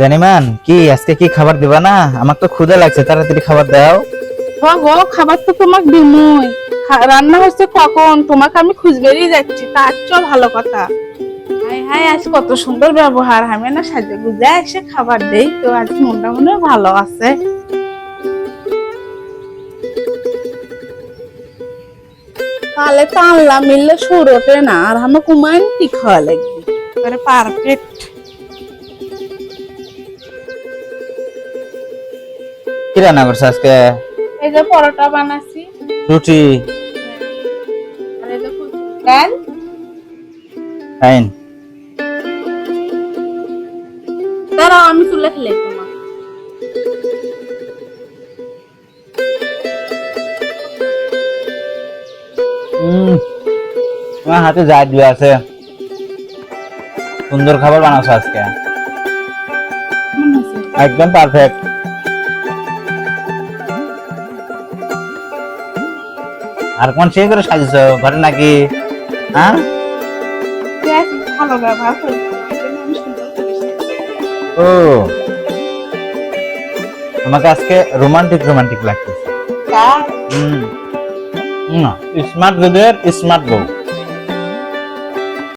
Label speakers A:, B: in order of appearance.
A: জানিমান কি আজকে কি খাবার দিবা না? আমার তো ক্ষুধা লাগছে, তাড়াতাড়ি খাবার দাও।
B: গো খাবার তো তোমাকে দিমুই। রান্না হচ্ছে কখন, তোমাকে আমি খুঁজবেরই যাচ্ছি, তার চেয়েও ভালো কথা। হাই হাই, আজ কত সুন্দর ব্যবহার, আমি না সাজে গুজে এসে খাবার দেই, তো আজ মনটা মনে হয় ভালো আছে। তাহলে তো আল্লাহ মিললে সুর ওঠে না, আর আমি কুমাইন কি খাওয়া লাগবে পারফেক্ট।
A: কি রান্না করছো আজকে?
B: এই যে পরোটা বানাচ্ছি,
A: রুটি।
B: আর এই যে কুচুর ডাল।
A: ফাইন।
B: দাঁড়াও আমি তুলে খেলে তোমার।
A: তোমার হাতে জাদু আছে, সুন্দর খাবার বানাচ্ছো আজকে, একদম পারফেক্ট। আর কোন সেই করে সাজিয়েছো ঘরে নাকি? হ্যাঁ,
B: ভালো ব্যবহার করছি, এই জন্য আমি সুন্দর করে সাজিয়েছি।
A: ও তোমাকে আজকে রোমান্টিক রোমান্টিক লাগতেছে।
B: তা
A: স্মার্ট, স্মার্ট বউ।